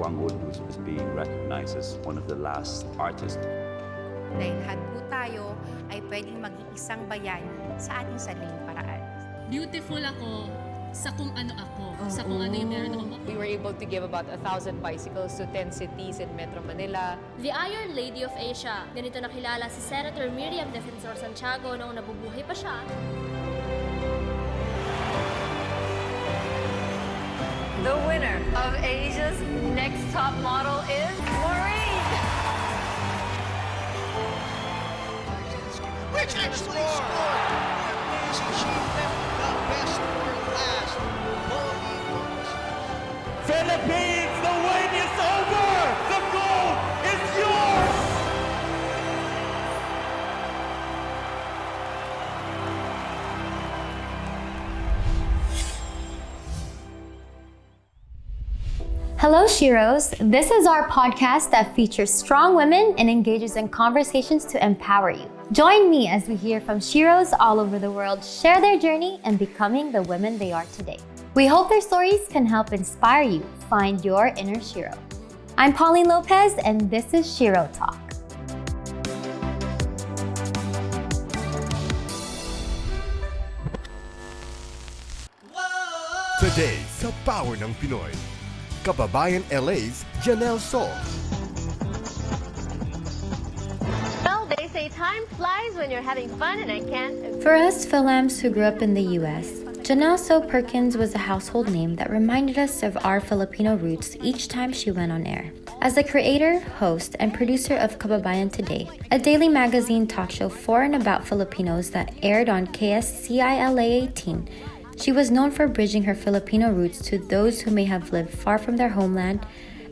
is being recognized as one of the last artists. Dahil lahat po tayo ay pwedeng maging isang bayani sa ating sariling paraan. Beautiful ako sa kung ano ako, sa kung ano yung meron ako. We were able to give about 1,000 bicycles to 10 cities in Metro Manila. The Iron Lady of Asia. Ganito nakilala si Senator Miriam Defensor Santiago noong nabubuhay pa siya. The winner of Asia's Next Top Model is Maureen. Which actually scored. Amazing, she left the best for last. Pauline Lopez. Philippines, the wait is over! The gold is yours! Hello, Sheros. This is our podcast that features strong women and engages in conversations to empower you. Join me as we hear from Sheros all over the world share their journey in becoming the women they are today. We hope their stories can help inspire you find your inner Shero. I'm Pauline Lopez, and this is Shero Talk. Today sa Power ng Pinoy, Kababayan LA's Jannelle So. Well, they say time flies when you're having fun, and I can't. For us Fil-Ams who grew up in the US, Jannelle So-Perkins was a household name that reminded us of our Filipino roots each time she went on air. As the creator, host, and producer of Kababayan Today, a daily magazine talk show for and about Filipinos that aired on KSCILA 18, she was known for bridging her Filipino roots to those who may have lived far from their homeland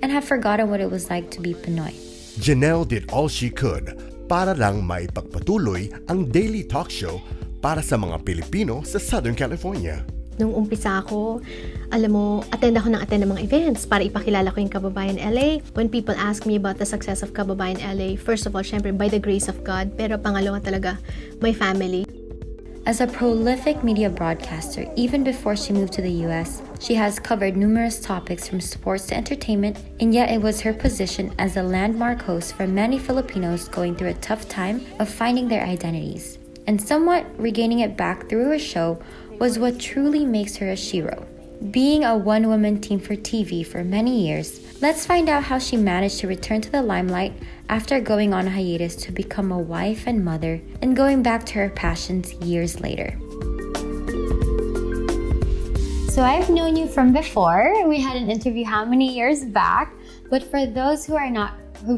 and have forgotten what it was like to be Pinoy. Jannelle did all she could para lang maipagpatuloy ang daily talk show para sa mga Pilipino sa Southern California. Nung umpisa ako, alam mo, attend ng mga events para ipakilala ko yung Kababayan LA. When people ask me about the success of Kababayan LA, first of all, syempre, by the grace of God, pero pangalawa talaga, my family. As a prolific media broadcaster, even before she moved to the US, she has covered numerous topics from sports to entertainment, and yet it was her position as a landmark host for many Filipinos going through a tough time of finding their identities. And somewhat regaining it back through her show was what truly makes her a Shero. Being a one-woman team for TV for many years, let's find out how she managed to return to the limelight after going on a hiatus to become a wife and mother and going back to her passions years later. So I've known you from before. We had an interview how many years back? But for those who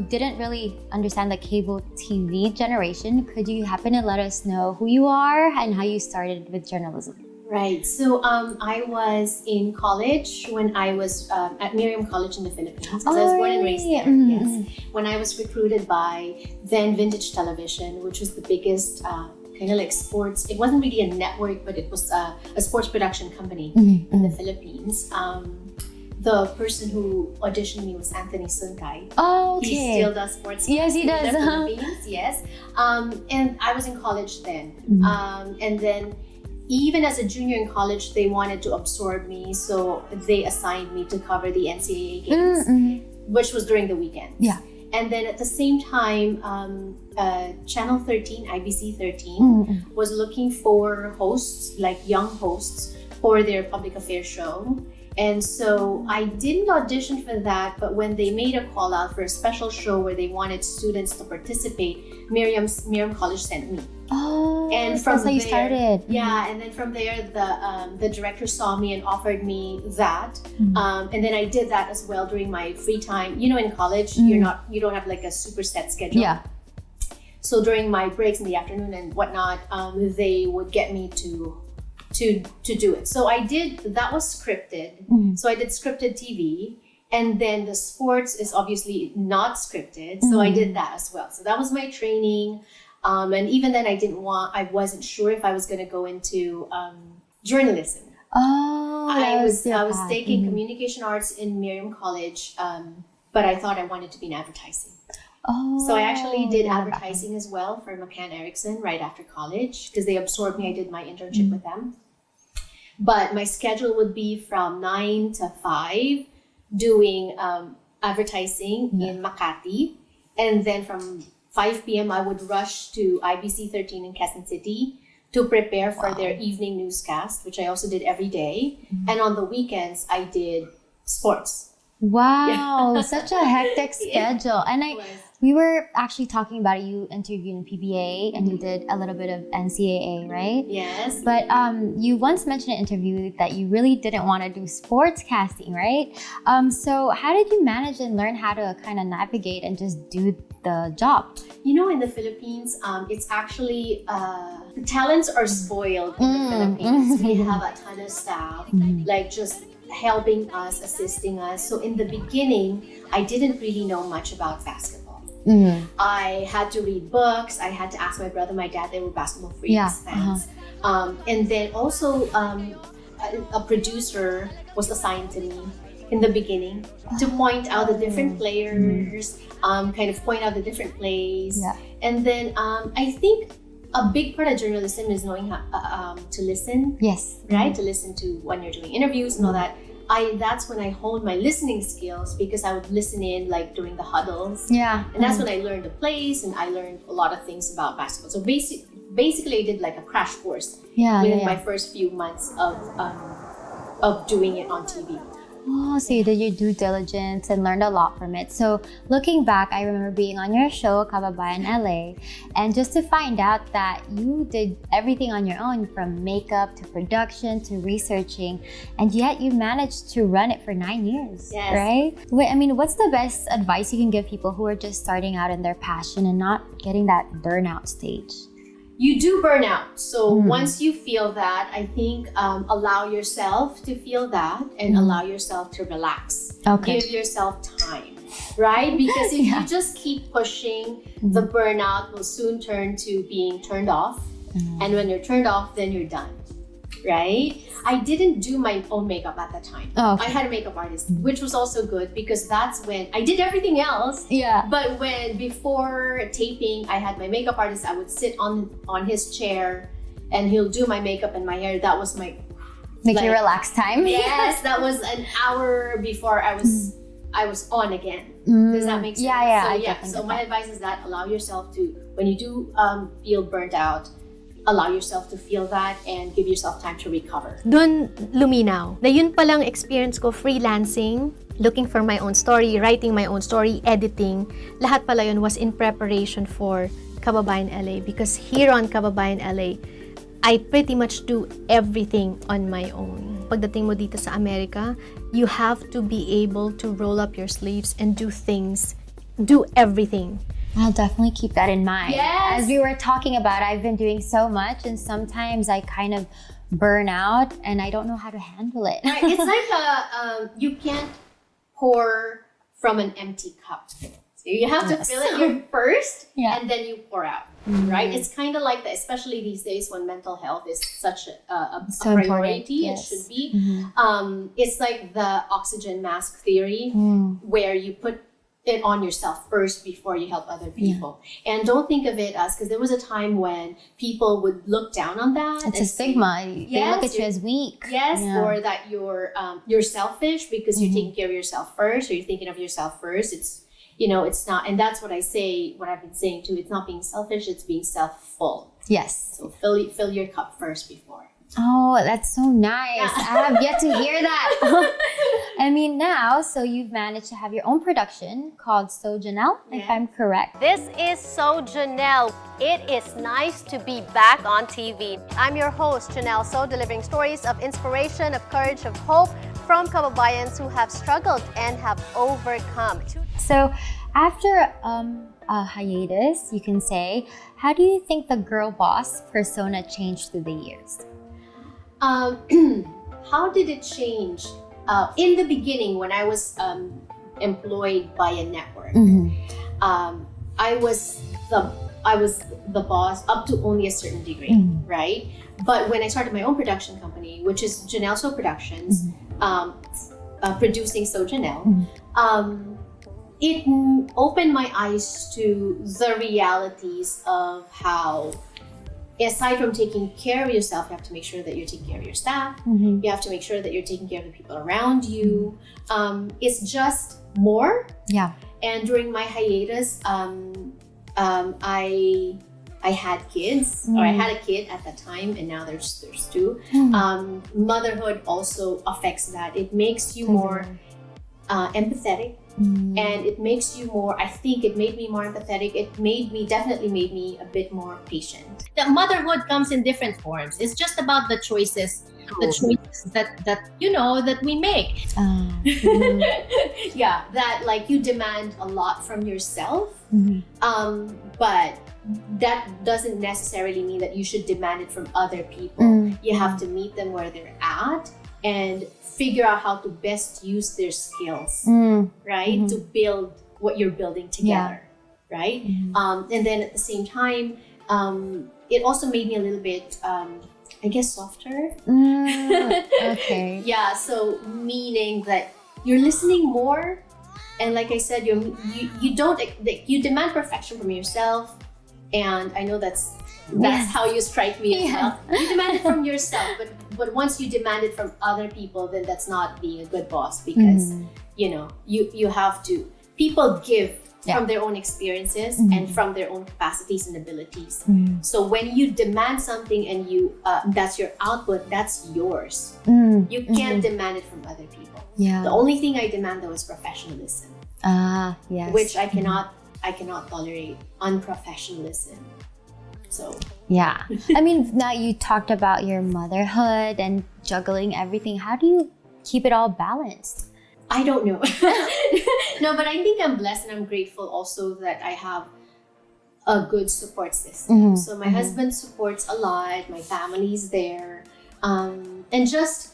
didn't really understand the cable TV generation, could you happen to let us know who you are and how you started with journalism? Right. So I was in college when I was at Miriam College in the Philippines. I was born and raised there. Yes. When I was recruited by then Vintage Television, which was the biggest kind of like sports. It wasn't really a network, but it was a sports production company in the Philippines. The person who auditioned me was Anthony Suntay. Oh, okay. He still does sports. Yes, he does. In the Philippines, yes. And I was in college then. And then even as a junior in college, they wanted to absorb me, so they assigned me to cover the NCAA games, which was during the weekends. Yeah. And then at the same time, Channel 13, IBC 13, was looking for hosts, like young hosts, for their public affairs show. And so I didn't audition for that, but when they made a call out for a special show where they wanted students to participate, Miriam College sent me. Oh, and from that's how you started. Yeah, and then from there, the director saw me and offered me that, and then I did that as well during my free time. You know, in college, you don't have like a super set schedule. Yeah. So during my breaks in the afternoon and whatnot, they would get me to do it. So I did. That was scripted. So I did scripted TV. And then the sports is obviously not scripted. So I did that as well. So that was my training. And even then I wasn't sure if I was going to go into journalism. Oh, I was taking communication arts in Miriam College, but I thought I wanted to be in advertising. Oh, So I actually did advertising as well for McCann Erickson right after college because they absorbed me. I did my internship with them. But my schedule would be from 9 to 5 doing advertising in Makati. And then from 5 p.m., I would rush to IBC 13 in Quezon City to prepare for their evening newscast, which I also did every day. And on the weekends, I did sports. Wow, such a hectic schedule. And we were actually talking about it. You interviewed in PBA and you did a little bit of NCAA, right? Yes. But you once mentioned in an interview that you really didn't want to do sports casting, right? So how did you manage and learn how to kind of navigate and just do the job? You know, in the Philippines, it's actually talents are spoiled in the Philippines. We have a ton of staff, like just helping us, assisting us. So in the beginning, I didn't really know much about basketball. I had to read books. I had to ask my brother, my dad. They were basketball freaks, fans. And then also a producer was assigned to me in the beginning to point out the different players, kind of point out the different plays. And then I think a big part of journalism is knowing how to listen. Yes. Right? To listen to when you're doing interviews and all that. That's when I honed my listening skills, because I would listen in like during the huddles. And that's when I learned the plays and I learned a lot of things about basketball. So basically I did like a crash course within my first few months of doing it on TV. Oh, so you did your due diligence and learned a lot from it. So looking back, I remember being on your show, Kababayan LA, and just to find out that you did everything on your own, from makeup to production to researching, and yet you managed to run it for 9 years, right? Wait, I mean, what's the best advice you can give people who are just starting out in their passion and not getting that burnout stage? You do burn out. So once you feel that, I think allow yourself to feel that and allow yourself to relax. Give yourself time, right? Because if you just keep pushing, the burnout will soon turn to being turned off. And when you're turned off, then you're done, right? I didn't do my own makeup at that time. I had a makeup artist, which was also good because that's when I did everything else. But when before taping, I had my makeup artist, I would sit on his chair and he'll do my makeup and my hair. That was my your relaxed time. Yes, that was an hour before I was on again. Does that make sense? So my advice is that allow yourself to, when you do feel burnt out, allow yourself to feel that and give yourself time to recover. Dun luminaw na yun palang experience ko, freelancing, looking for my own story, writing my own story, editing. Lahat pala yun was in preparation for Kababayan LA, because here on Kababayan LA, I pretty much do everything on my own. Pagdating mo dito sa Amerika, you have to be able to roll up your sleeves and do everything. I'll definitely keep that in mind. Yes. As we were talking about, I've been doing so much and sometimes I kind of burn out and I don't know how to handle it. Right. It's like you can't pour from an empty cup. So you have to fill it first and then you pour out, right? It's kind of like that, especially these days when mental health is such a priority. It should be. It's like the oxygen mask theory where you put it on yourself first before you help other people. And don't think of it as, because there was a time when people would look down on that. It's a stigma. They look at you as weak. Or that you're selfish because you're taking care of yourself first, or you're thinking of yourself first. It's, it's not, and that's what I say, what I've been saying too, it's not being selfish, it's being self-full. Yes. So fill your cup first before. Oh, that's so nice. I have yet to hear that. I mean, now, so you've managed to have your own production called So Jannelle, if I'm correct. This is So Jannelle. It is nice to be back on TV. I'm your host, Jannelle So, delivering stories of inspiration, of courage, of hope from Kababayans who have struggled and have overcome. So after a hiatus, you can say, how do you think the girl boss persona changed through the years? How did it change? In the beginning, when I was employed by a network, I was the boss up to only a certain degree, right? But when I started my own production company, which is Jannelle Productions, producing So Jannelle, it opened my eyes to the realities of how aside from taking care of yourself, you have to make sure that you're taking care of your staff. You have to make sure that you're taking care of the people around you. It's just more. Yeah. And during my hiatus, I had kids, or I had a kid at that time, and now there's two. Motherhood also affects that. It makes you more empathetic, and it makes you more. I think it made me more empathetic. It definitely made me a bit more patient. The motherhood comes in different forms. It's just about the choices that we make. Yeah, that like you demand a lot from yourself, but that doesn't necessarily mean that you should demand it from other people. You have to meet them where they're at and figure out how to best use their skills, right? To build what you're building together, right? And then at the same time, it also made me a little bit, I guess, softer. Okay. Yeah, so meaning that you're listening more, and like I said, you don't you demand perfection from yourself, and I know that's how you strike me as well. You demand it from yourself, but once you demand it from other people, then that's not being a good boss, because you have to. People give from their own experiences and from their own capacities and abilities. So when you demand something and that's your output, that's yours. You can't demand it from other people. The only thing I demand though is professionalism. Yes. Which I cannot tolerate unprofessionalism. So yeah. I mean, now you talked about your motherhood and juggling everything. How do you keep it all balanced? I don't know. No, but I think I'm blessed and I'm grateful also that I have a good support system. So my husband supports a lot, my family's there. And just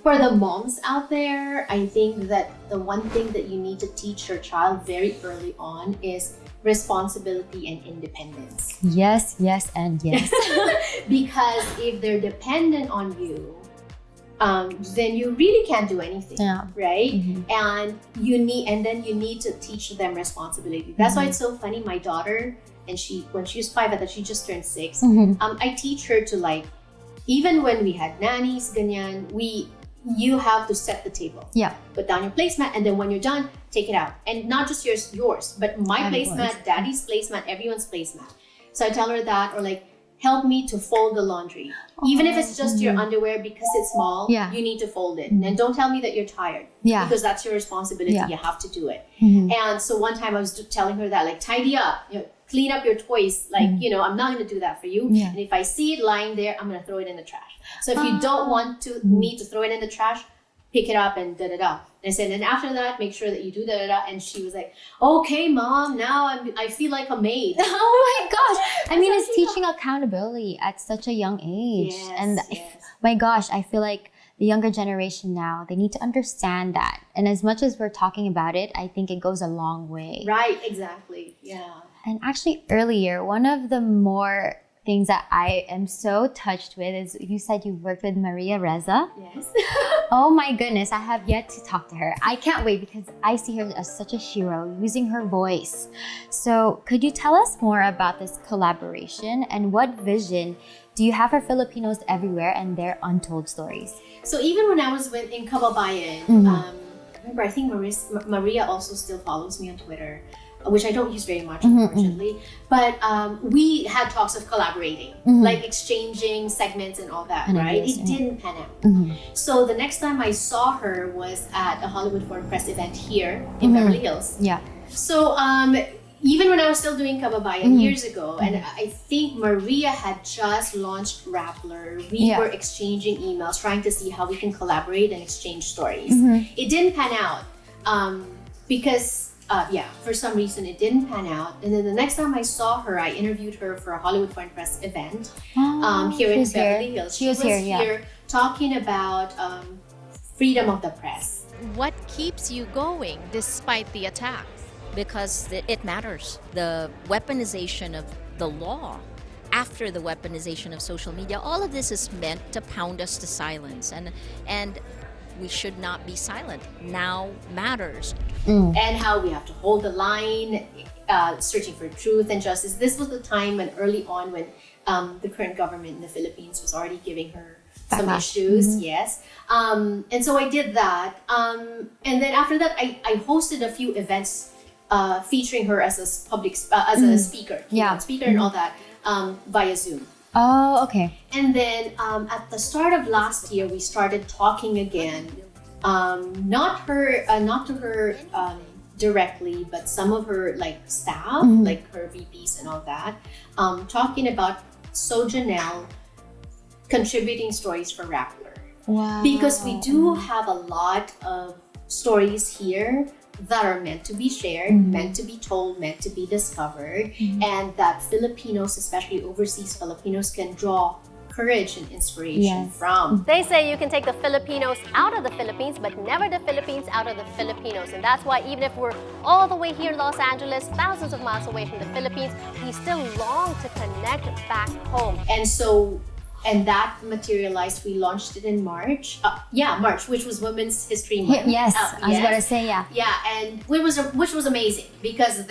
for the moms out there, I think that the one thing that you need to teach your child very early on is responsibility and independence. Yes, yes, and yes. Because if they're dependent on you, then you really can't do anything, right? And then you need to teach them responsibility. That's why it's so funny. My daughter, and when she was 5, I thought she just turned 6. I teach her to, like, even when we had nannies, ganyan, you have to set the table. Put down your placemat, and then when you're done, take it out. And not just yours, but my placemat, daddy's placemat, everyone's placemat. So I tell her that, or like, help me to fold the laundry. Even if it's just your underwear, because it's small, you need to fold it. And don't tell me that you're tired, because that's your responsibility. You have to do it. And so one time I was telling her that, like, tidy up, clean up your toys. Like, I'm not going to do that for you. And if I see it lying there, I'm going to throw it in the trash. So if you don't want me to throw it in the trash, pick it up and da-da-da. And I said, and after that, make sure that you do da-da-da. And she was like, okay, Mom, now I feel like a maid. Oh my gosh. I mean, it's teaching accountability at such a young age. My gosh, I feel like the younger generation now, they need to understand that. And as much as we're talking about it, I think it goes a long way. Right, exactly. Yeah. And actually earlier, one of the more things that I am so touched with is you said you worked with Maria Reza. Yes. Oh my goodness, I have yet to talk to her. I can't wait because I see her as such a Shero, using her voice. So could you tell us more about this collaboration and what vision do you have for Filipinos everywhere and their untold stories? So even when I was in Kababayan, remember, I think Maria also still follows me on Twitter, which I don't use very much, unfortunately. But we had talks of collaborating, like exchanging segments and all that, right? It didn't pan out. So the next time I saw her was at a Hollywood Foreign Press event here in Beverly Hills. So even when I was still doing Kababayan years ago, and I think Maria had just launched Rappler, we were exchanging emails, trying to see how we can collaborate and exchange stories. It didn't pan out because for some reason it didn't pan out. And then the next time I saw her, I interviewed her for a Hollywood Foreign Press event here in Beverly Hills. She was here talking about freedom of the press. What keeps you going despite the attacks? Because it matters. The weaponization of the law, after the weaponization of social media, all of this is meant to pound us to silence. And we should not be silent. Now matters. And how we have to hold the line, searching for truth and justice. This was the time when early on when the current government in the Philippines was already giving her some issues. Yes. And so I did that. And then after that, I hosted a few events featuring her as a public as a speaker, speaker and all that via Zoom. Oh, okay. And then at the start of last year, we started talking again. Not to her directly, but some of her like staff, like her VPs and all that, talking about Jannelle contributing stories for Rappler. Wow. Because we do have a lot of stories here that are meant to be shared, meant to be told, meant to be discovered, and that Filipinos, especially overseas Filipinos, can draw courage and inspiration from. They say you can take the Filipinos out of the Philippines, but never the Philippines out of the Filipinos. And that's why even if we're all the way here in Los Angeles, thousands of miles away from the Philippines, we still long to connect back home. And that materialized. We launched it in March. March, which was Women's History Month. Yes, I was gonna say Yeah, and which was amazing because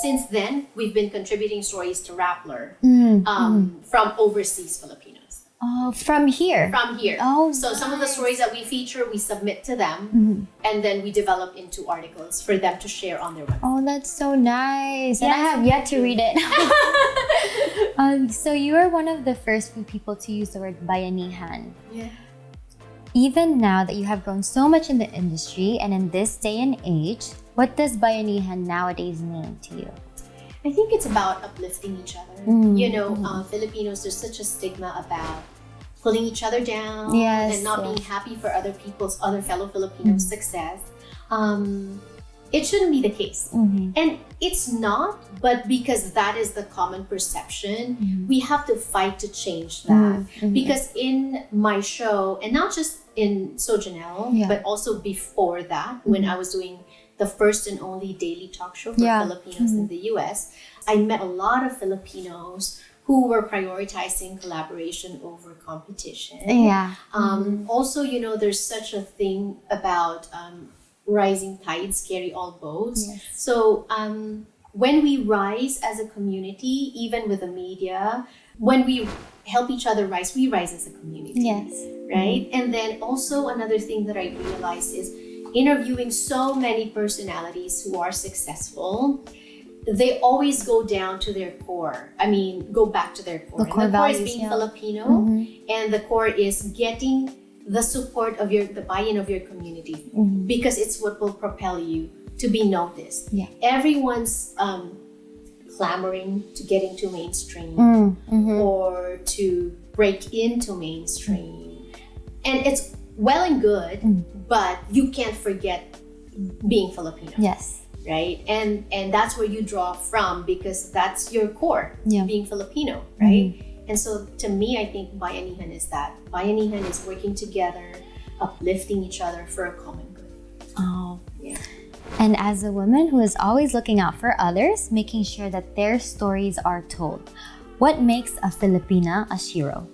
since then we've been contributing stories to Rappler from overseas Filipinos. Oh, from here. From here. Oh, so some of the stories that we feature, we submit to them, and then we develop into articles for them to share on their website. Oh, that's so nice. And I have yet to read it. So you are one of the first few people to use the word Bayanihan. Yeah. Even now that you have grown so much in the industry and in this day and age, what does Bayanihan nowadays mean to you? I think it's about uplifting each other. You know, Filipinos, there's such a stigma about pulling each other down and not being happy for other fellow Filipinos' success. It shouldn't be the case. And it's not, but because that is the common perception, we have to fight to change that. Because in my show, and not just in Jannelle, but also before that, when I was doing the first and only daily talk show for Filipinos in the US, I met a lot of Filipinos who were prioritizing collaboration over competition. Also, you know, there's such a thing about rising tides carry all boats. So when we rise as a community, even with the media, when we help each other rise, we rise as a community. Right? And then also another thing that I realized is interviewing so many personalities who are successful, they always go down to their core. I mean, go back to their core. The core values, is being Filipino, and the core is getting the support of the buy-in of your community, because it's what will propel you to be noticed. Everyone's clamoring to get into mainstream or to break into mainstream, and it's well and good, but you can't forget being Filipino. Right? And that's where you draw from, because that's your core, being Filipino, right? And so to me, I think Bayanihan is that. Bayanihan is working together, uplifting each other for a common good. Oh. Yeah. And as a woman who is always looking out for others, making sure that their stories are told, what makes a Filipina a Shero?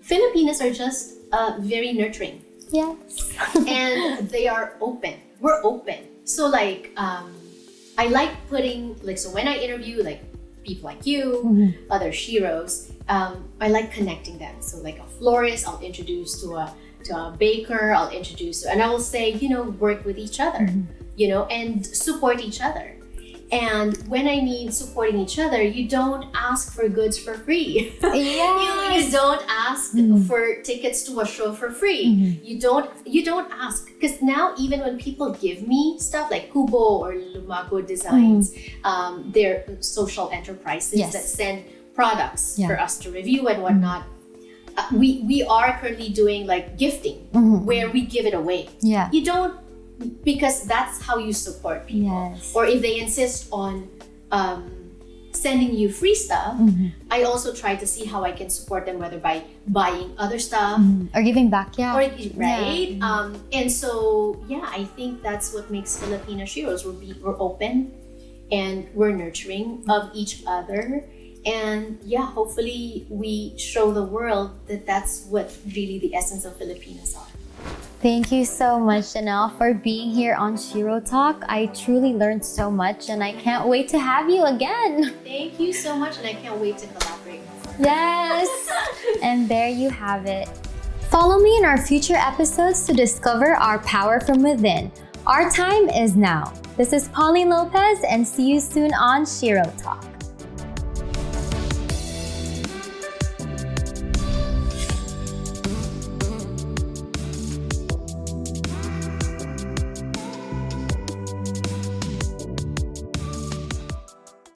Filipinas are just very nurturing. Yes. And they are open. We're open. So like, I like putting, like, so when I interview like people like you, other Sheros, I like connecting them. So like a florist, I'll introduce to a baker, I'll introduce, and I will say, you know, work with each other, you know, and support each other. And when I mean supporting each other, you don't ask for goods for free. You don't ask for tickets to a show for free. You don't ask, because now even when people give me stuff like Kubo or Lumago Designs, they're social enterprises that send products for us to review and whatnot. We are currently doing like gifting where we give it away. You don't, because that's how you support people. Or if they insist on sending you free stuff, I also try to see how I can support them, whether by buying other stuff or giving back. Right. And so I think that's what makes Filipino Sheros. We're open and we're nurturing of each other. And hopefully we show the world that that's what really the essence of Filipinas are. Thank you so much, Jannelle, for being here on Shero Talk. I truly learned so much and I can't wait to have you again. Thank you so much, and I can't wait to collaborate. Yes! And there you have it. Follow me in our future episodes to discover our power from within. Our time is now. This is Pauline Lopez, and see you soon on Shero Talk.